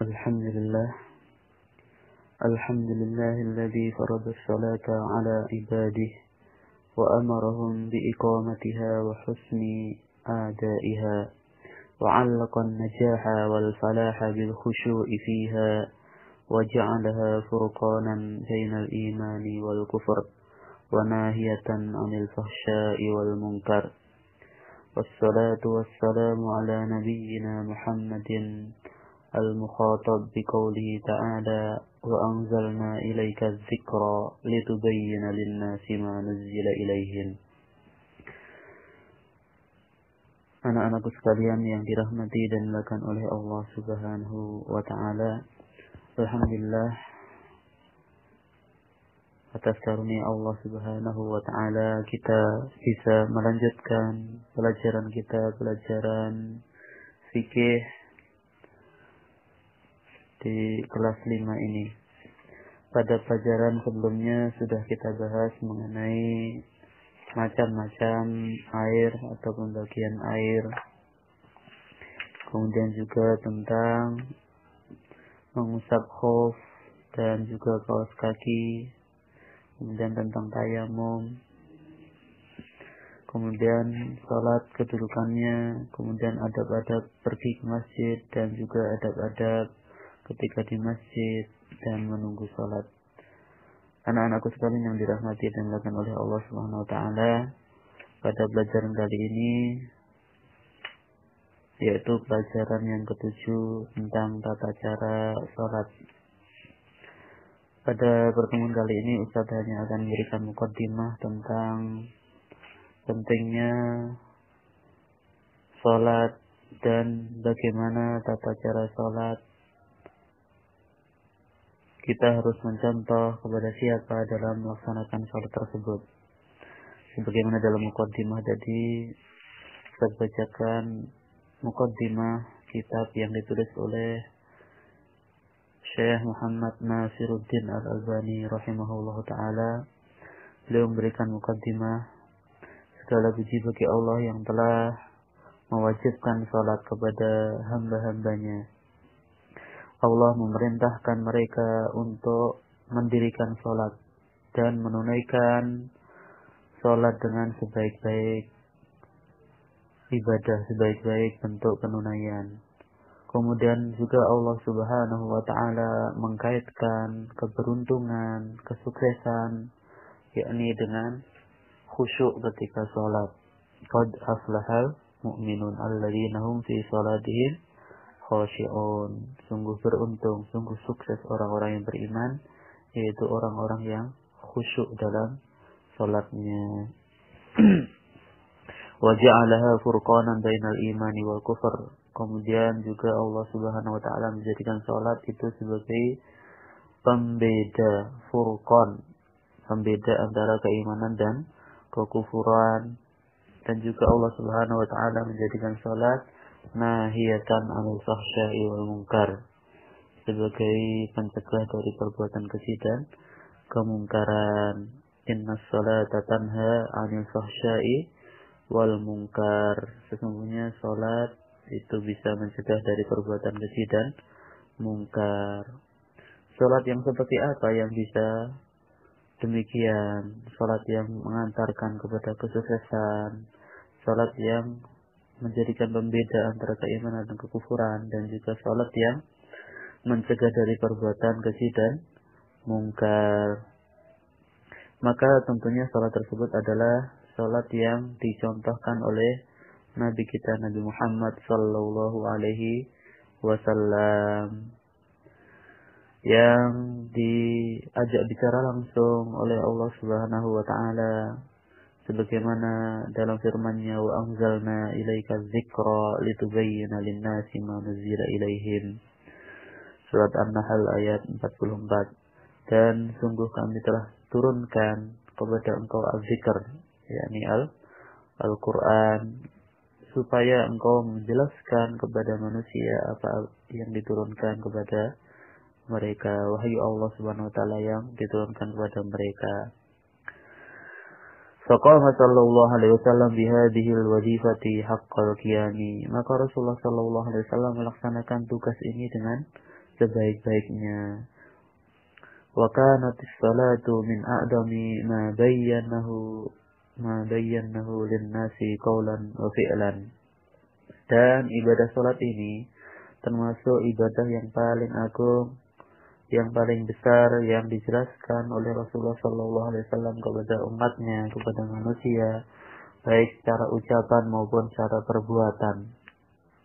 الحمد لله الحمد لله الذي فرض الصلاة على عباده وأمرهم بإقامتها وحسن أدائها وعلق النجاح والفلاح بالخشوع فيها وجعلها فرقانا بين الإيمان والكفر وناهية عن الفحشاء والمنكر والصلاة والسلام على نبينا محمد المخاطب بقوله تعالى وأنزلنا إليك الذكرى لتبين للناس ما نزل إليهم. Anak-anakku sekalian yang dirahmati dan dimuliakan oleh Allah Subhanahu wa taala. Alhamdulillah atas karunia Allah Subhanahu wa taala kita bisa melanjutkan pelajaran fikih di kelas 5 ini. Pada pelajaran sebelumnya sudah kita bahas mengenai macam-macam air atau pembagian air. Kemudian juga tentang mengusap khuf dan juga kaos kaki. Kemudian tentang tayamum. Kemudian salat kedudukannya, kemudian adab-adab pergi ke masjid dan juga adab-adab ketika di masjid dan menunggu salat. Anak-anakku sekalian yang dirahmati dan dimuliakan oleh Allah Subhanahu wa taala, pada pelajaran kali ini yaitu pelajaran yang ketujuh tentang tata cara salat. Pada pertemuan kali ini Ustaz hanya akan memberikan muqaddimah tentang pentingnya salat dan bagaimana tata cara salat. Kita harus mencontoh kepada siapa dalam melaksanakan salat tersebut. Sebagaimana dalam muqaddimah tadi, saya bacakan muqaddimah kitab yang ditulis oleh Syekh Muhammad Nasiruddin Al-Albani rahimahullah ta'ala. Beliau memberikan muqaddimah, segala puji bagi Allah yang telah mewajibkan salat kepada hamba-hambanya. Allah memerintahkan mereka untuk mendirikan salat dan menunaikan salat dengan sebaik-baik ibadah, sebaik-baik bentuk penunaian. Kemudian juga Allah Subhanahu wa taala mengkaitkan keberuntungan, kesuksesan yakni dengan khusyuk ketika salat. Qad aflahal mu'minun alladzina hum fi salatihim khashi'un. Sungguh beruntung, sungguh sukses orang-orang yang beriman, yaitu orang-orang yang khusyuk dalam salatnya. Wa ja'alaha furqanan bainal imani wal kufur. Kemudian juga Allah Subhanahu wa taala menjadikan salat itu sebagai pembeda, furqan, pembeda antara keimanan dan kekufuran. Dan juga Allah Subhanahu wa taala menjadikan salat nahiyatan 'anil fahsya'i wal munkar, sebagai pencegah dari perbuatan keji dan kemungkaran. Innas salata tanha 'anil fahsya'i wal munkar. Sesungguhnya salat itu bisa mencegah dari perbuatan keji dan mungkar. Salat yang seperti apa yang bisa demikian? Salat yang mengantarkan kepada kesuksesan, salat yang menjadikan pembeda antara keimanan dan kekufuran, dan juga salat yang mencegah dari perbuatan keji dan mungkar. Maka tentunya salat tersebut adalah salat yang dicontohkan oleh Nabi kita Nabi Muhammad sallallahu alaihi wasallam, yang diajak bicara langsung oleh Allah Subhanahu wa taala, sebagaimana dalam firman-Nya wa anzalna ilaika dzikra litubayyana lin-nasi ma nuzila ilaihim. Surat An-Nahl ayat 44. Dan sungguh kami telah turunkan kepada engkau az-zikr, yakni Al-Qur'an, supaya engkau menjelaskan kepada manusia apa yang diturunkan kepada mereka, wahyu Allah Subhanahu wa taala yang diturunkan kepada mereka. Faqama sallallahu alaihi wasallam bihadhil wazifati haqqal qiyami. Maka Rasulullah sallallahu alaihi wasallam melaksanakan tugas ini dengan sebaik-baiknya. Wa kanatis salatu min a'dami ma bayyanahu lin-nasi qawlan wa fi'lan. Dan ibadah salat ini termasuk ibadah yang paling agung, yang paling besar, yang dijelaskan oleh Rasulullah sallallahu alaihi wasallam kepada umatnya, kepada manusia, baik secara ucapan maupun secara perbuatan.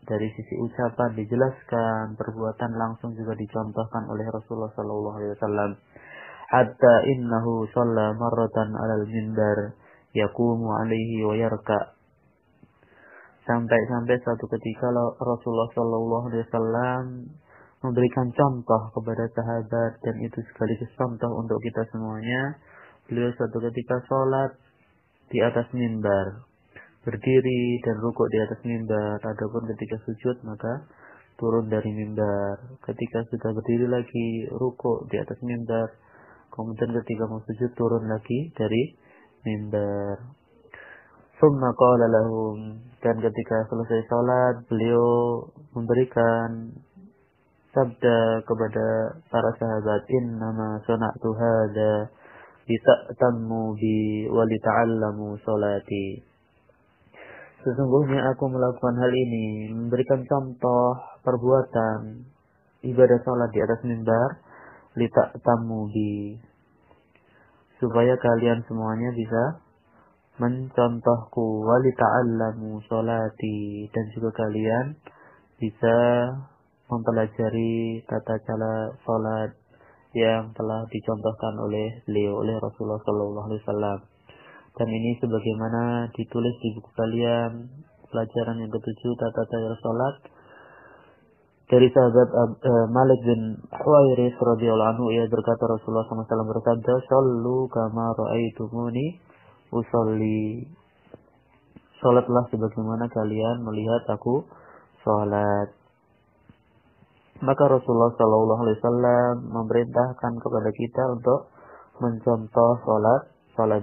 Dari sisi ucapan dijelaskan, perbuatan langsung juga dicontohkan oleh Rasulullah sallallahu alaihi wasallam. Hatta innahu shalla marratan 'alal minbar yaqumu 'alaihi wa yarka. Sampai suatu ketika Rasulullah sallallahu alaihi wasallam memberikan contoh kepada sahabat, dan itu sekaligus contoh untuk kita semuanya. Beliau suatu ketika sholat di atas mimbar, berdiri dan rukuk di atas mimbar. Adapun ketika sujud maka turun dari mimbar. Ketika sudah berdiri lagi rukuk di atas mimbar, kemudian ketika mau sujud turun lagi dari mimbar. Summa qala lahum, dan ketika selesai sholat beliau memberikan sabda kepada para sahabat, innama sana'tu hadza lita'tammu bi wa lita'allamu sholati. Sesungguhnya aku melakukan hal ini, memberikan contoh perbuatan ibadah salat di atas mimbar, lita'tammu bi, supaya kalian semuanya bisa mencontohku, wa lita'allamu sholati, dan juga kalian bisa mempelajari tata cara salat yang telah dicontohkan oleh beliau, oleh Rasulullah sallallahu alaihi wasallam. Dan ini sebagaimana ditulis di buku kalian, pelajaran yang ketujuh, tata cara salat, dari sahabat Malik bin Huwairis radhiyallahu anhu. Ia berkata, Rasulullah SAW bersabda, "Shallu kama ra'aitumuni usolli." Salatlah sebagaimana kalian melihat aku salat. Maka Rasulullah sallallahu alaihi wasallam memerintahkan kepada kita untuk mencontoh salat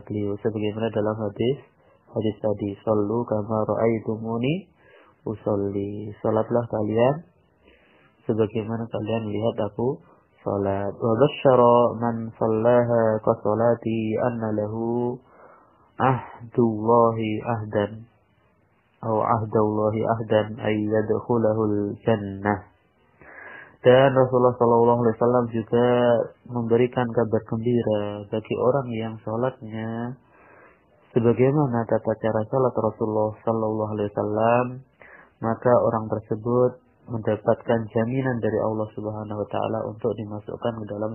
beliau sebagaimana dalam hadis tadi, "Shallu kama ra'aitumuni usolli." Salatlah kalian sebagaimana kalian melihat aku salat. Wa basyara man shallaha ka salati anna lahu ahdullahi ahdan ay yadkhulahul jannah. Dan Rasulullah SAW juga memberikan kabar gembira bagi orang yang sholatnya sebagaimana tata cara sholat Rasulullah SAW, maka orang tersebut mendapatkan jaminan dari Allah Subhanahu Wa Taala untuk dimasukkan ke dalam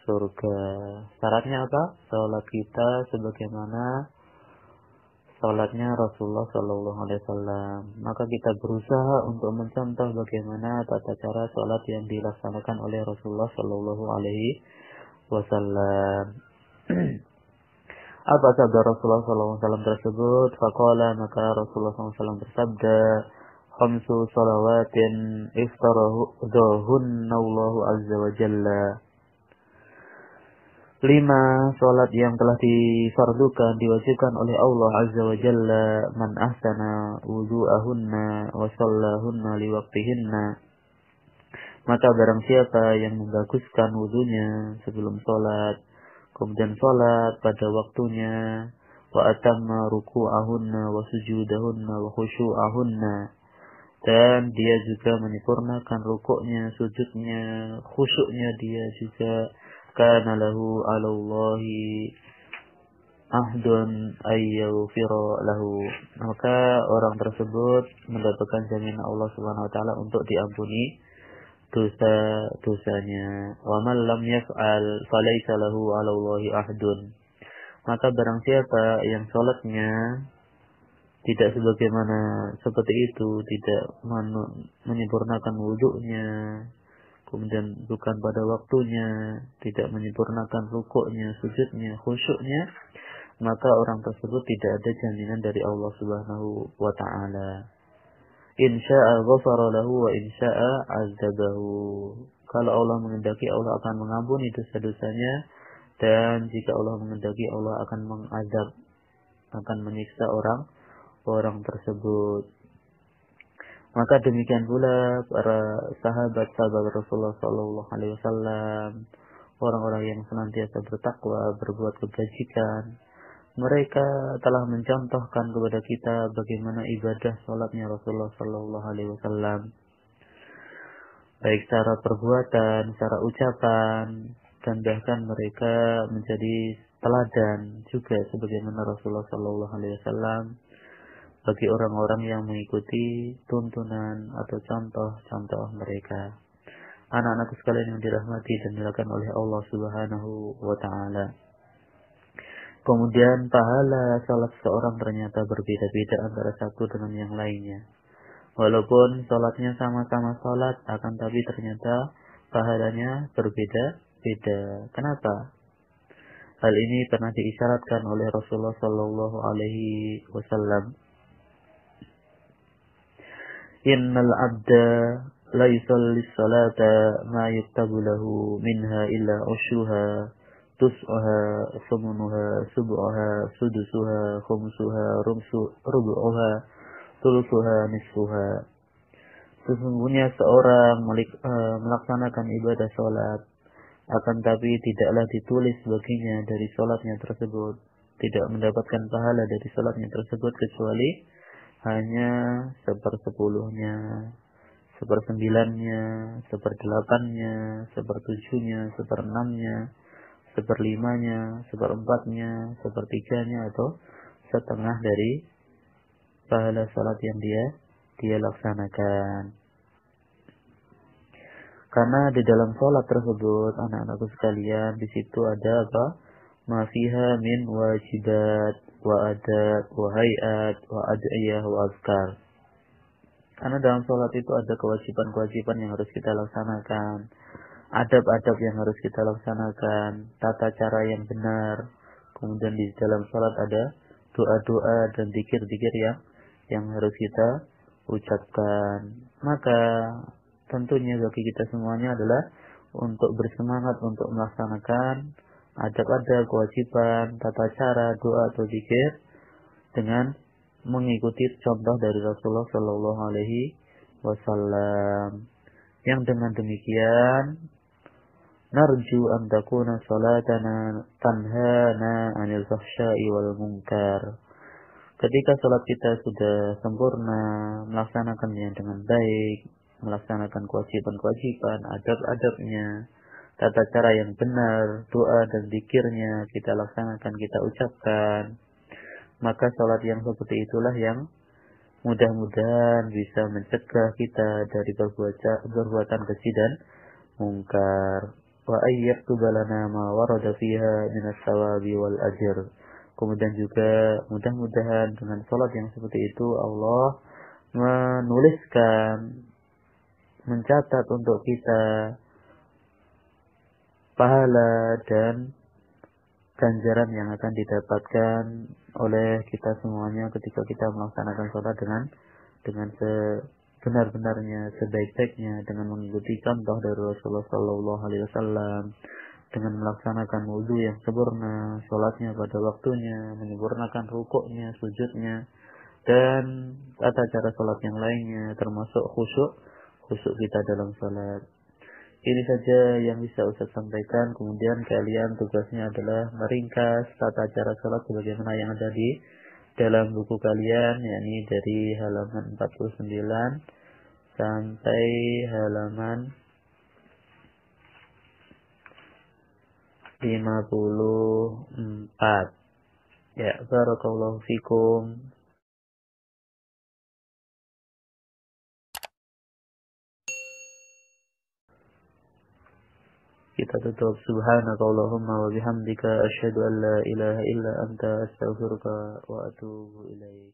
surga. Syaratnya apa? Sholat kita sebagaimana sholatnya Rasulullah Sallallahu Alaihi Wasallam. Maka kita berusaha untuk mencontoh bagaimana tata cara sholat yang dilaksanakan oleh Rasulullah Sallallahu Alaihi Wasallam. Apa sabda Rasulullah Sallallahu Alaihi Wasallam tersebut? Faqala, maka Rasulullah Sallallahu Alaihi Wasallam bersabda, "Khamsu salawatin iftarahunna Allahu Azza wa Jalla." 5 salat yang telah difardukan, diwajibkan oleh Allah Azza wa Jalla, man ahsana wudu'ahunna wa shallahunna liwaqtihinna. Maka barang siapa yang membaguskan wudunya sebelum salat, kemudian salat pada waktunya, wa atamma ruku'ahunna wa sujudahunna wa khusyu'ahunna, dan dia juga menyempurnakan rukuknya, sujudnya, khusyuknya dia juga, kana lahu 'alallahi ahdun ayyufira lahu, maka orang tersebut mendapatkan jaminan Allah Subhanahu wa taala untuk diampuni dosa-dosanya. Wa man lam yaf'al falaysa lahu 'alallahi ahdun, maka barang siapa yang salatnya tidak sebagaimana seperti itu, tidak menyempurnakan wudunya, kemudian bukan pada waktunya, tidak menyempurnakan rukuknya, sujudnya, khusyuknya, maka orang tersebut tidak ada jaminan dari Allah Subhanahu wa taala. Insya'a ghafara lahu wa insya'a azabahu. Kalau Allah menghendaki, Allah akan mengampuni dosa-dosanya, dan jika Allah menghendaki, Allah akan mengazab, akan menyiksa orang tersebut. Maka demikian pula para sahabat-sahabat Rasulullah sallallahu alaihi wasallam, orang-orang yang senantiasa bertakwa, berbuat kebajikan, mereka telah mencontohkan kepada kita bagaimana ibadah salatnya Rasulullah sallallahu alaihi wasallam, baik secara perbuatan, secara ucapan, dan bahkan mereka menjadi teladan juga sebagaimana Rasulullah sallallahu alaihi wasallam bagi orang-orang yang mengikuti tuntunan atau contoh-contoh mereka. Anak-anakku sekalian yang dirahmati dan dimuliakan oleh Allah Subhanahu wa taala. Kemudian pahala salat seorang ternyata berbeda-beda antara satu dengan yang lainnya. Walaupun salatnya sama-sama salat, akan tapi ternyata pahalanya berbeda-beda. Kenapa? Hal ini pernah diisyaratkan oleh Rasulullah sallallahu alaihi wasallam. Innal abda la yusalli salata ma yuktabu lahu minha illa ushuha tus'uha sumunuha sub'uha sudusuha khumsuha rubu'uha tulusuha nisfuha. Sesungguhnya seorang melaksanakan ibadah salat, akan tapi tidaklah ditulis baginya dari salatnya tersebut, tidak mendapatkan pahala dari salatnya tersebut kecuali hanya 1/10-nya, 1/9-nya, 1/8-nya, 1/7-nya, 1/6-nya, 1/5-nya, 1/4-nya, 1/3-nya, atau setengah dari pahala salat yang dia laksanakan. Karena di dalam salat tersebut, anak-anakku sekalian, di situ ada apa? Ma fiha min wajibat wa adat wa hayat wa ad'iyah wa azkar. Karena dalam salat itu ada kewajiban-kewajiban yang harus kita laksanakan, adab-adab yang harus kita laksanakan, tata cara yang benar. Kemudian di dalam salat ada doa-doa dan zikir-zikir yang harus kita ucapkan. Maka tentunya bagi kita semuanya adalah untuk bersemangat untuk melaksanakan adab-adab, kewajiban, tata cara, doa atau zikir dengan mengikuti contoh dari Rasulullah Shallallahu Alaihi Wasallam. Yang dengan demikian, narju an takuna salatana tanhana anil fahsya'i wal munkar. Ketika salat kita sudah sempurna, melaksanakannya dengan baik, melaksanakan kewajiban-kewajiban, adab-adabnya, tata cara yang benar, doa dan zikirnya kita laksanakan, kita ucapkan, maka salat yang seperti itulah yang mudah-mudahan bisa mencegah kita dari perbuatan keji dan mungkar. Wa ayyaktuba lana ma warada fiha minas sawabi wal ajr. Kemudian juga mudah-mudahan dengan salat yang seperti itu Allah menuliskan, mencatat untuk kita pahala dan ganjaran yang akan didapatkan oleh kita semuanya ketika kita melaksanakan sholat dengan sebenar-benarnya, sebaik-baiknya, dengan mengikuti contoh dari Rasulullah Sallallahu Alaihi Wasallam, dengan melaksanakan wudhu yang sempurna, sholatnya pada waktunya, menyempurnakan rukuknya, sujudnya, dan tata cara sholat yang lainnya, termasuk khusyuk kita dalam sholat. Ini saja yang bisa Ustaz sampaikan. Kemudian kalian tugasnya adalah meringkas tata cara sholat sebagaimana yang ada di dalam buku kalian, yakni dari halaman 49 sampai halaman 54. Ya, barakallahu fikum. Kita tutup. Subhanakallahumma wa bihamdika asyhadu an la ilaha illa anta astaghfiruka wa atubu ilaik.